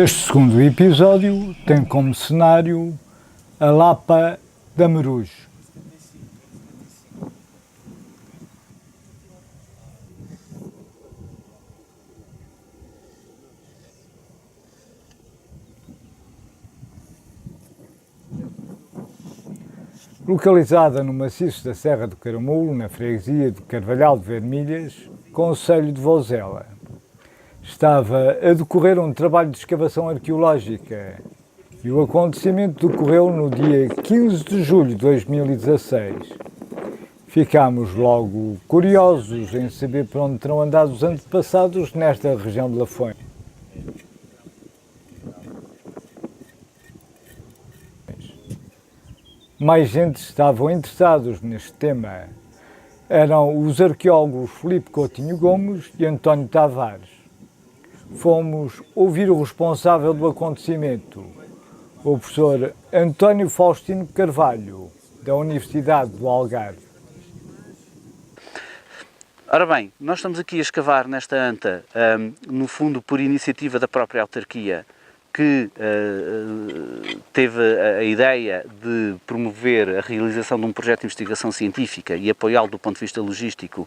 Este segundo episódio tem como cenário a Lapa da Marujo. Localizada no maciço da Serra do Caramulo, na freguesia de Carvalhal de Vermelhas, concelho de Vozela. Estava a decorrer um trabalho de escavação arqueológica e o acontecimento decorreu no dia 15 de julho de 2016. Ficámos logo curiosos em saber para onde terão andado os antepassados nesta região de Lafões. Mais gente estavam interessados neste tema. Eram os arqueólogos Filipe Coutinho Gomes e António Tavares. Fomos ouvir o responsável do acontecimento, o professor António Faustino Carvalho, da Universidade do Algarve. Ora bem, nós estamos aqui a escavar nesta anta, no fundo por iniciativa da própria autarquia, que teve a ideia de promover a realização de um projeto de investigação científica e apoiá-lo do ponto de vista logístico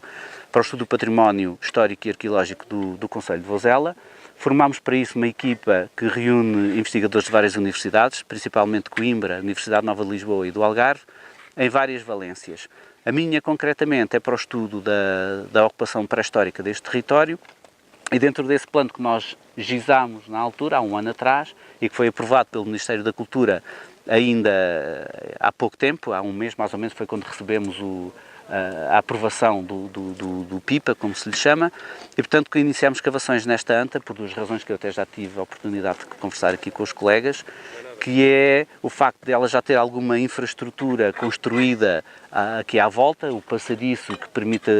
para o estudo do património histórico e arqueológico do concelho de Vozela. Formámos para isso uma equipa que reúne investigadores de várias universidades, principalmente Coimbra, Universidade Nova de Lisboa e do Algarve, em várias valências. A minha, concretamente, é para o estudo da ocupação pré-histórica deste território. E dentro desse plano que nós gizámos na altura, há um ano atrás, e que foi aprovado pelo Ministério da Cultura ainda há pouco tempo, há um mês mais ou menos, foi quando recebemos a aprovação do PIPA, como se lhe chama, e portanto que iniciámos escavações nesta anta, por duas razões que eu até já tive a oportunidade de conversar aqui com os colegas, que é o facto de ela já ter alguma infraestrutura construída aqui à volta, o passadiço que permite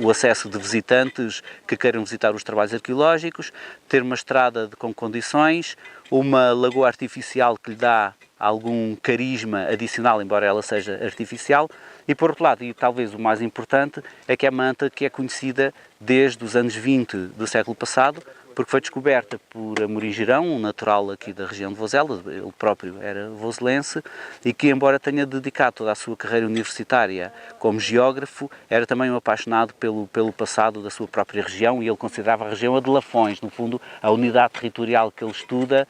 o acesso de visitantes que queiram visitar os trabalhos arqueológicos, ter uma estrada com condições, uma lagoa artificial que lhe dá algum carisma adicional, embora ela seja artificial, e por outro lado, e talvez o mais importante, é que é uma anta que é conhecida desde os anos 20 do século passado, porque foi descoberta por Amorim Girão, um natural aqui da região de Vozela, ele próprio era vozelense, e que, embora tenha dedicado toda a sua carreira universitária como geógrafo, era também um apaixonado pelo passado da sua própria região, e ele considerava a região a de Lafões. No fundo, a unidade territorial que ele estuda,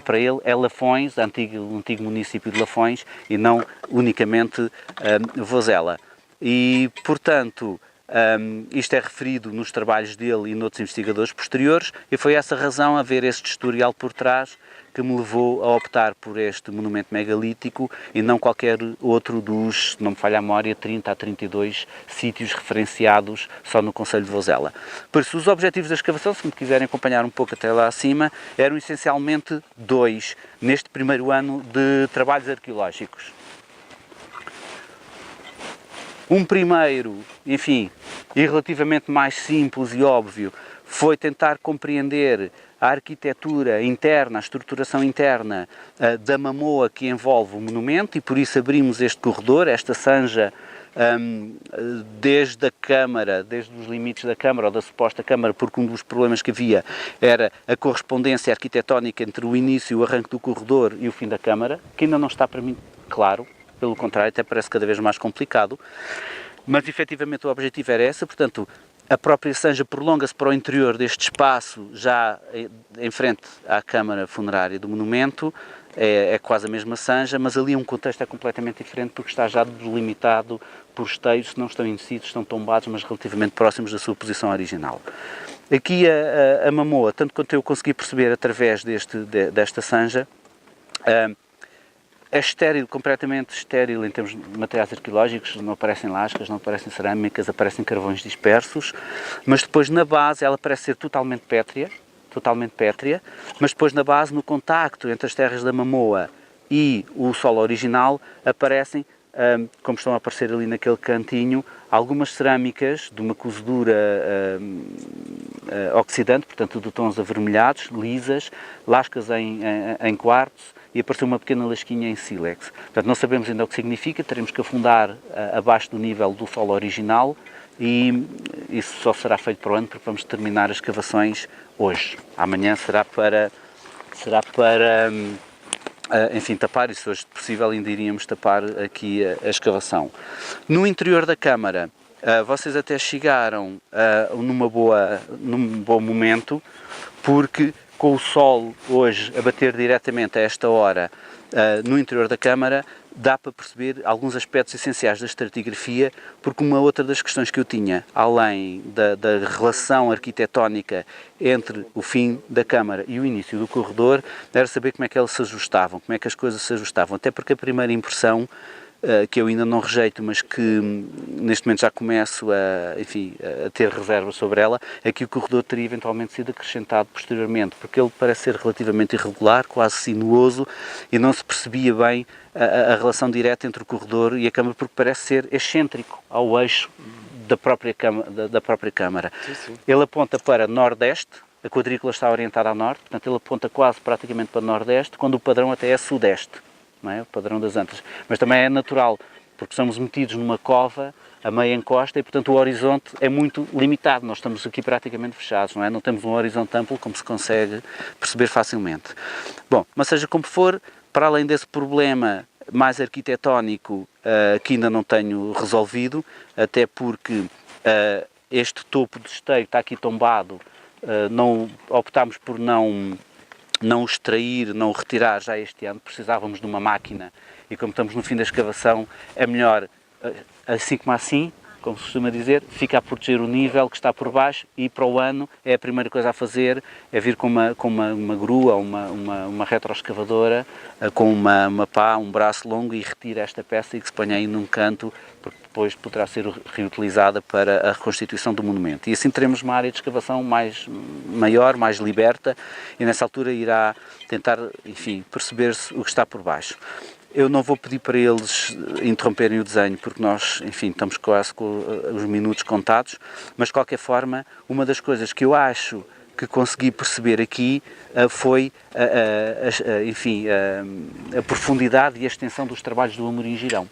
para ele, é Lafões, o antigo município de Lafões, e não unicamente Vozela. E, portanto, isto é referido nos trabalhos dele e noutros investigadores posteriores, e foi essa razão, a ver este historial por trás, que me levou a optar por este monumento megalítico e não qualquer outro dos, se não me falha a memória, 30 a 32 sítios referenciados só no concelho de Vozela. Por isso, os objetivos da escavação, se me quiserem acompanhar um pouco até lá acima, eram essencialmente dois, neste primeiro ano de trabalhos arqueológicos. Um primeiro, enfim, e relativamente mais simples e óbvio, foi tentar compreender a arquitetura interna, a estruturação interna da mamoa que envolve o monumento, e por isso abrimos este corredor, esta sanja, desde a Câmara, desde os limites da Câmara, ou da suposta Câmara, porque um dos problemas que havia era a correspondência arquitetónica entre o início e o arranque do corredor e o fim da Câmara, que ainda não está para mim claro. Pelo contrário, até parece cada vez mais complicado, mas efetivamente o objetivo era esse. Portanto, a própria sanja prolonga-se para o interior deste espaço, já em frente à Câmara Funerária do monumento, é quase a mesma sanja, mas ali um contexto é completamente diferente, porque está já delimitado por esteios, se não estão indecisos, estão tombados, mas relativamente próximos da sua posição original. Aqui a mamoa, tanto quanto eu consegui perceber através desta sanja, é estéril, completamente estéril em termos de materiais arqueológicos, não aparecem lascas, não aparecem cerâmicas, aparecem carvões dispersos, mas depois na base ela parece ser totalmente pétrea, mas depois na base, no contacto entre as terras da mamoa e o solo original, aparecem, como estão a aparecer ali naquele cantinho, algumas cerâmicas de uma cozedura oxidante, portanto de tons avermelhados, lisas, lascas em quartzo, e apareceu uma pequena lasquinha em sílex. Portanto, não sabemos ainda o que significa, teremos que afundar abaixo do nível do solo original, e isso só será feito para o ano, porque vamos terminar as escavações hoje. Amanhã será para será para, enfim, tapar, e se hoje possível ainda iríamos tapar aqui a escavação. No interior da câmara, vocês até chegaram num bom momento, porque com o sol hoje a bater diretamente a esta hora no interior da câmara, dá para perceber alguns aspectos essenciais da estratigrafia, porque uma outra das questões que eu tinha, além da relação arquitetónica entre o fim da câmara e o início do corredor, era saber como é que elas se ajustavam, como é que as coisas se ajustavam, até porque a primeira impressão, que eu ainda não rejeito, mas que neste momento já começo a ter reservas sobre ela, é que o corredor teria eventualmente sido acrescentado posteriormente, porque ele parece ser relativamente irregular, quase sinuoso, e não se percebia bem a relação direta entre o corredor e a câmara, porque parece ser excêntrico ao eixo da própria câmara. Sim, sim. Ele aponta para nordeste, a quadrícula está orientada a norte, portanto ele aponta quase praticamente para nordeste, quando o padrão até é sudeste. Não é? O padrão das Antas, mas também é natural, porque somos metidos numa cova a meia encosta e, portanto, o horizonte é muito limitado, nós estamos aqui praticamente fechados, não é? Não temos um horizonte amplo como se consegue perceber facilmente. Bom, mas seja como for, para além desse problema mais arquitetónico que ainda não tenho resolvido, até porque este topo de esteio está aqui tombado, optámos por não o extrair, não o retirar já este ano, precisávamos de uma máquina e como estamos no fim da escavação é melhor assim como assim, como se costuma dizer, fica a proteger o nível que está por baixo e para o ano é a primeira coisa a fazer, é vir com uma grua, uma retroescavadora, com uma pá, um braço longo e retira esta peça e que se ponha aí num canto, porque depois poderá ser reutilizada para a reconstituição do monumento. E assim teremos uma área de escavação maior, mais liberta, e nessa altura irá tentar, enfim, perceber-se o que está por baixo. Eu não vou pedir para eles interromperem o desenho, porque nós, enfim, estamos quase com os minutos contados, mas de qualquer forma, uma das coisas que eu acho que consegui perceber aqui foi, enfim, a profundidade e a extensão dos trabalhos do Amorim Girão.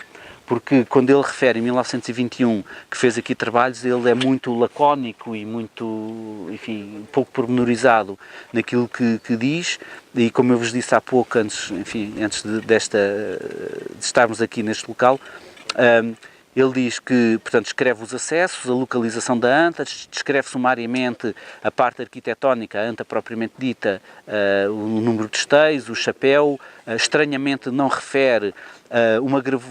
Porque quando ele refere em 1921 que fez aqui trabalhos, ele é muito lacónico e muito, enfim, pouco pormenorizado naquilo que diz, e como eu vos disse há pouco, antes de estarmos aqui neste local, ele diz que, portanto, descreve os acessos, a localização da anta, descreve sumariamente a parte arquitetónica, a anta propriamente dita, o número de esteios, o chapéu, estranhamente não refere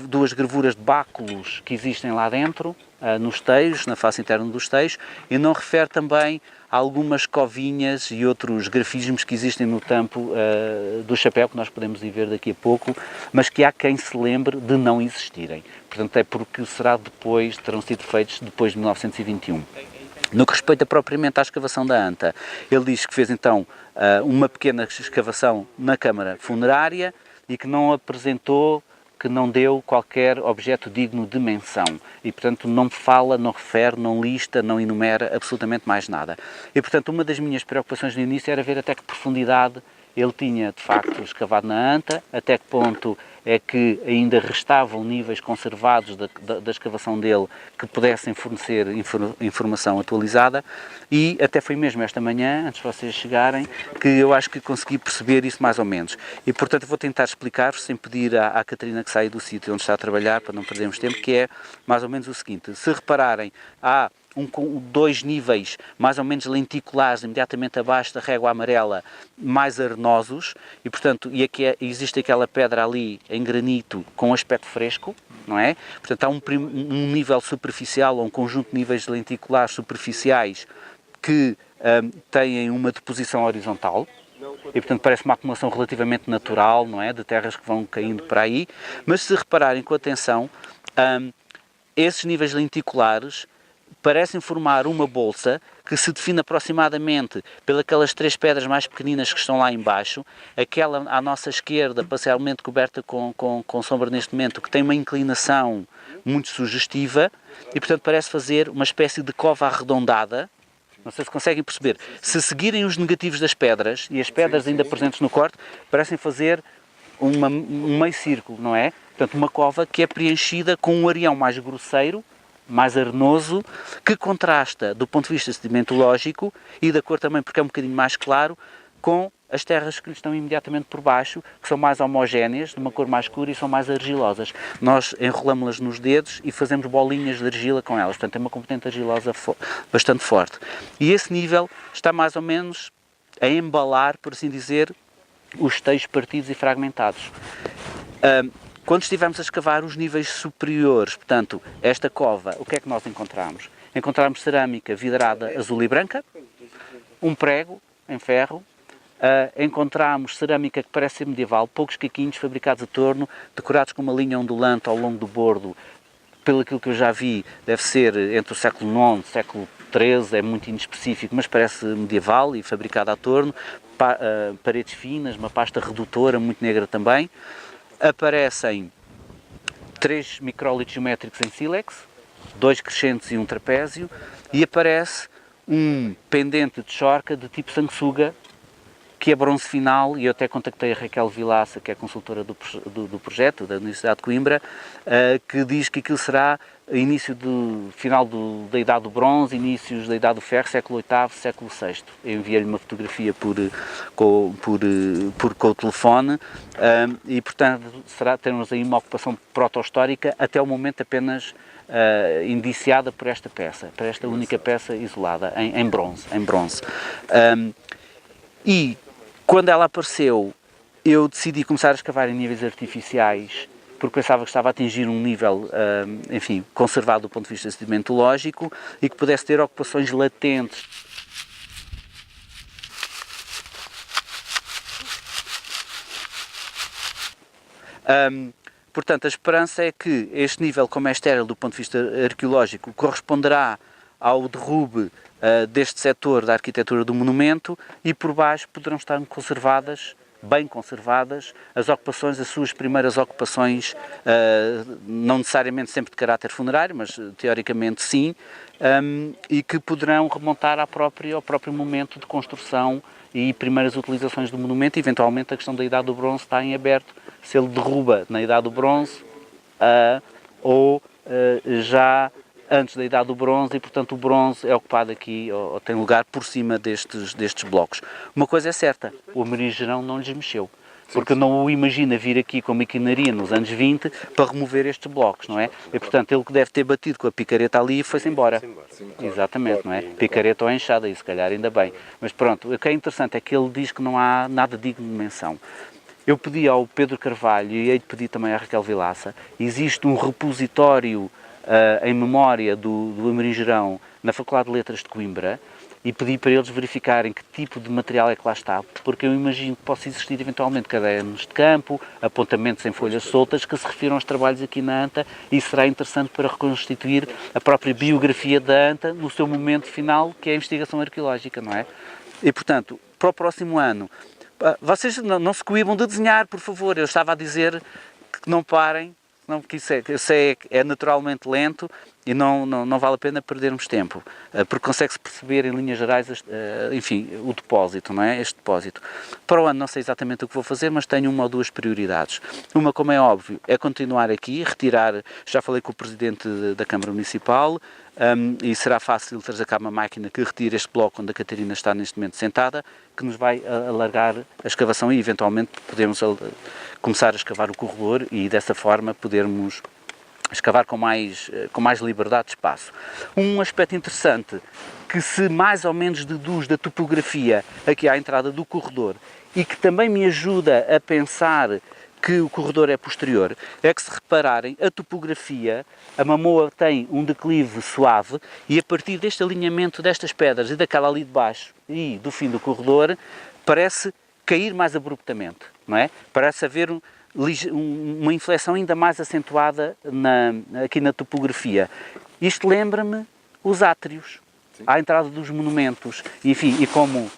duas gravuras de báculos que existem lá dentro, nos teios, na face interna dos teios, e não refere também algumas covinhas e outros grafismos que existem no tampo do chapéu, que nós podemos ir ver daqui a pouco, mas que há quem se lembre de não existirem. Portanto, é porque terão sido feitos depois de 1921. No que respeita propriamente à escavação da anta, ele diz que fez então uma pequena escavação na câmara funerária e que não deu qualquer objeto digno de menção e, portanto, não fala, não refere, não lista, não enumera absolutamente mais nada. E, portanto, uma das minhas preocupações no início era ver até que profundidade ele tinha, de facto, escavado na anta, até que ponto é que ainda restavam níveis conservados da escavação dele que pudessem fornecer informação atualizada, e até foi mesmo esta manhã, antes de vocês chegarem, que eu acho que consegui perceber isso mais ou menos. E, portanto, vou tentar explicar, sem pedir à Catarina que saia do sítio onde está a trabalhar, para não perdermos tempo, que é mais ou menos o seguinte: se repararem, há dois níveis mais ou menos lenticulares imediatamente abaixo da régua amarela, mais arenosos, e portanto existe aquela pedra ali em granito com aspecto fresco, não é? Portanto há um nível superficial, ou um conjunto de níveis lenticulares superficiais que têm uma deposição horizontal, e portanto parece uma acumulação relativamente natural, não é? De terras que vão caindo para aí, mas se repararem com atenção, esses níveis lenticulares parecem formar uma bolsa que se define aproximadamente pelas três pedras mais pequeninas que estão lá embaixo, aquela à nossa esquerda, parcialmente coberta com sombra neste momento, que tem uma inclinação muito sugestiva e, portanto, parece fazer uma espécie de cova arredondada. Não sei se conseguem perceber. Se seguirem os negativos das pedras, e as pedras ainda presentes no corte, parecem fazer um meio círculo, não é? Portanto, uma cova que é preenchida com um areião mais grosseiro, mais arenoso, que contrasta do ponto de vista sedimentológico e da cor também, porque é um bocadinho mais claro, com as terras que lhe estão imediatamente por baixo, que são mais homogéneas, de uma cor mais escura e são mais argilosas. Nós enrolamos-las nos dedos e fazemos bolinhas de argila com elas, portanto tem uma componente argilosa bastante forte. E esse nível está mais ou menos a embalar, por assim dizer, os teios partidos e fragmentados. Quando estivemos a escavar os níveis superiores, portanto, esta cova, o que é que nós encontramos? Encontramos cerâmica vidrada azul e branca, um prego em ferro, encontramos cerâmica que parece ser medieval, poucos caquinhos fabricados a torno, decorados com uma linha ondulante ao longo do bordo. Pelo aquilo que eu já vi, deve ser entre o século IX e século XIII, é muito inespecífico, mas parece medieval e fabricado a torno. Paredes finas, uma pasta redutora, muito negra também. Aparecem 3 micrólitos geométricos em sílex, 2 crescentes e um trapézio, e aparece um pendente de chorca de tipo sanguessuga, que é bronze final, e eu até contactei a Raquel Vilaça, que é consultora do projeto da Universidade de Coimbra, que diz que aquilo será final da Idade do Bronze, inícios da Idade do Ferro, século VIII, século VI. Eu enviei-lhe uma fotografia com o telefone e, portanto, teremos aí uma ocupação proto-histórica até o momento apenas indiciada por esta peça, por esta única peça isolada, em bronze. E quando ela apareceu, eu decidi começar a escavar em níveis artificiais, porque pensava que estava a atingir um nível, enfim, conservado do ponto de vista sedimentológico e que pudesse ter ocupações latentes. Portanto, a esperança é que este nível, como é estéril do ponto de vista arqueológico, corresponderá ao derrube deste setor da arquitetura do monumento e por baixo poderão estar conservadas, bem conservadas, as suas primeiras ocupações, não necessariamente sempre de caráter funerário, mas teoricamente sim, e que poderão remontar ao próprio momento de construção e primeiras utilizações do monumento. Eventualmente a questão da Idade do Bronze está em aberto, se ele derruba na Idade do Bronze ou já antes da Idade do Bronze, e portanto o bronze é ocupado aqui, ou tem lugar por cima destes blocos. Uma coisa é certa, o Amerigerão não lhes mexeu, porque não o imagina vir aqui com maquinaria nos anos 20 para remover estes blocos, não é? E portanto ele que deve ter batido com a picareta ali e foi-se embora. Exatamente, não é? Picareta ou enxada, e se calhar ainda bem. Mas pronto, o que é interessante é que ele diz que não há nada digno de menção. Eu pedi ao Pedro Carvalho e hei de pedir também à Raquel Vilaça, existe um repositório em memória do Amerigerão na Faculdade de Letras de Coimbra, e pedi para eles verificarem que tipo de material é que lá está, porque eu imagino que possa existir eventualmente cadernos de campo, apontamentos em folhas soltas que se refiram aos trabalhos aqui na ANTA, e será interessante para reconstituir a própria biografia da ANTA no seu momento final, que é a investigação arqueológica, não é? E portanto, para o próximo ano, vocês não se coibam de desenhar, por favor. Eu estava a dizer que não parem, não, porque isso é naturalmente lento e não vale a pena perdermos tempo, porque consegue-se perceber em linhas gerais, enfim, o depósito, não é? Este depósito. Para o ano não sei exatamente o que vou fazer, mas tenho uma ou duas prioridades. Uma, como é óbvio, é continuar aqui, retirar, já falei com o Presidente da Câmara Municipal, e será fácil trazer cá uma máquina que retire este bloco onde a Catarina está neste momento sentada, que nos vai alargar a escavação e eventualmente podemos começar a escavar o corredor e dessa forma podermos escavar com mais liberdade de espaço. Um aspecto interessante que se mais ou menos deduz da topografia aqui à entrada do corredor e que também me ajuda a pensar que o corredor é posterior, é que, se repararem, a topografia, a Mamoa tem um declive suave e a partir deste alinhamento destas pedras e daquela ali de baixo e do fim do corredor, parece cair mais abruptamente, não é? Parece haver uma inflexão ainda mais acentuada aqui na topografia. Isto lembra-me os átrios, à entrada dos monumentos, enfim, e como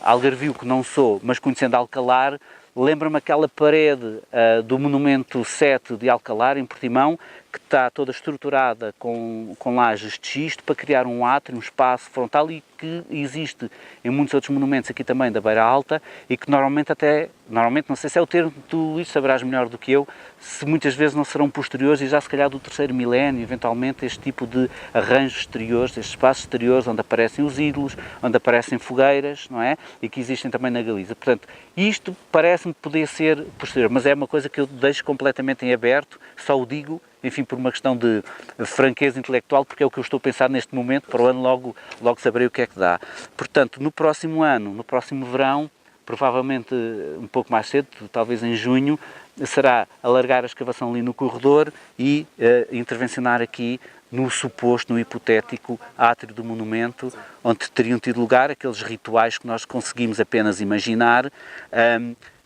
algarvio que não sou, mas conhecendo Alcalar, lembra-me aquela parede do monumento 7 de Alcalar, em Portimão, que está toda estruturada com lajes de xisto para criar um átrio, um espaço frontal e que existe em muitos outros monumentos aqui também da Beira Alta e que normalmente não sei se é o termo, tu isso saberás melhor do que eu, se muitas vezes não serão posteriores e já se calhar do terceiro milénio, eventualmente, este tipo de arranjos exteriores, estes espaços exteriores onde aparecem os ídolos, onde aparecem fogueiras, não é? E que existem também na Galiza. Portanto, isto parece-me poder ser posterior, mas é uma coisa que eu deixo completamente em aberto, só o digo, enfim, por uma questão de franqueza intelectual, porque é o que eu estou a pensar neste momento, para o ano logo saberei o que é que dá. Portanto, no próximo ano, no próximo verão, provavelmente um pouco mais cedo, talvez em junho, será alargar a escavação ali no corredor e intervencionar aqui no suposto, no hipotético átrio do monumento, onde teriam tido lugar aqueles rituais que nós conseguimos apenas imaginar,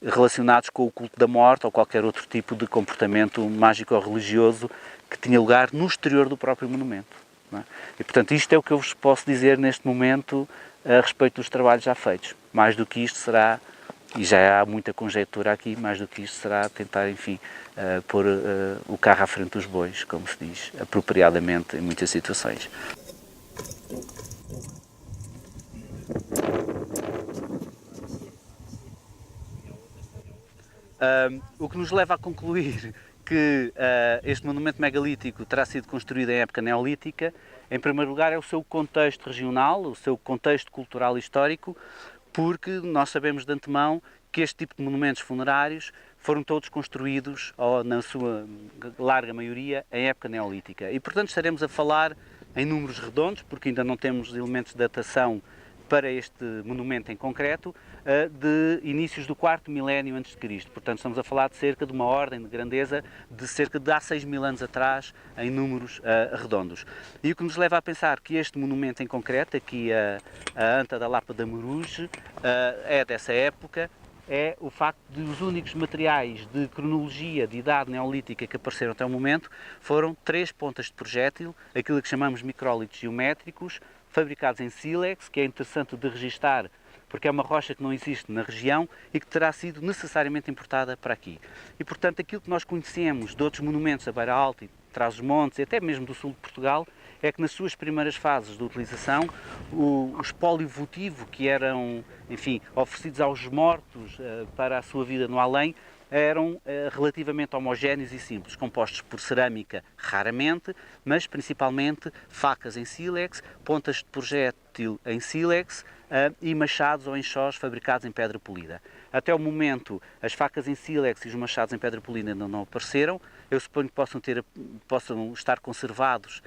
relacionados com o culto da morte ou qualquer outro tipo de comportamento mágico ou religioso que tinha lugar no exterior do próprio monumento. Não é? E, portanto, isto é o que eu vos posso dizer neste momento a respeito dos trabalhos já feitos. Mais do que isto será, e já há muita conjectura aqui, mais do que isto será tentar, enfim, pôr o carro à frente dos bois, como se diz, apropriadamente em muitas situações. O que nos leva a concluir que este monumento megalítico terá sido construído em época neolítica, em primeiro lugar é o seu contexto regional, o seu contexto cultural e histórico, porque nós sabemos de antemão que este tipo de monumentos funerários foram todos construídos, ou na sua larga maioria, em época neolítica. E, portanto, estaremos a falar em números redondos, porque ainda não temos elementos de datação para este monumento em concreto, de inícios do 4º milénio antes de Cristo. Portanto, estamos a falar de cerca de uma ordem de grandeza de cerca de há 6.000 anos atrás, em números redondos. E o que nos leva a pensar que este monumento em concreto, aqui a Anta da Lapa da Moruge, é dessa época, é o facto de os únicos materiais de cronologia de idade neolítica que apareceram até o momento foram 3 pontas de projétil, aquilo que chamamos micrólitos geométricos, fabricados em sílex, que é interessante de registar porque é uma rocha que não existe na região e que terá sido necessariamente importada para aqui. E, portanto, aquilo que nós conhecemos de outros monumentos da Beira Alta e Trás-os-Montes e até mesmo do sul de Portugal é que nas suas primeiras fases de utilização o espólio votivo que eram, enfim, oferecidos aos mortos para a sua vida no além eram relativamente homogéneos e simples, compostos por cerâmica raramente, mas principalmente facas em sílex, pontas de projétil em sílex e machados ou enxós fabricados em pedra polida. Até o momento, as facas em sílex e os machados em pedra polida ainda não apareceram. Eu suponho que possam estar conservados,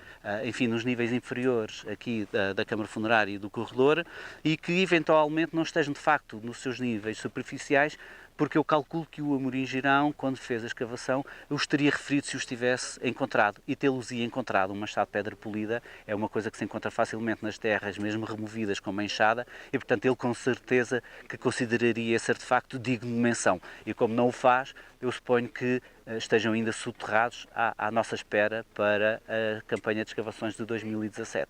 enfim, nos níveis inferiores aqui da Câmara Funerária e do corredor e que eventualmente não estejam de facto nos seus níveis superficiais, porque eu calculo que o Amorim Girão, quando fez a escavação, os teria referido se os tivesse encontrado. E tê-los-ia encontrado. Um machado de pedra polida é uma coisa que se encontra facilmente nas terras, mesmo removidas com uma enxada, e portanto ele com certeza que consideraria esse artefacto digno de menção. E como não o faz, eu suponho que estejam ainda soterrados à nossa espera para a campanha de escavações de 2017.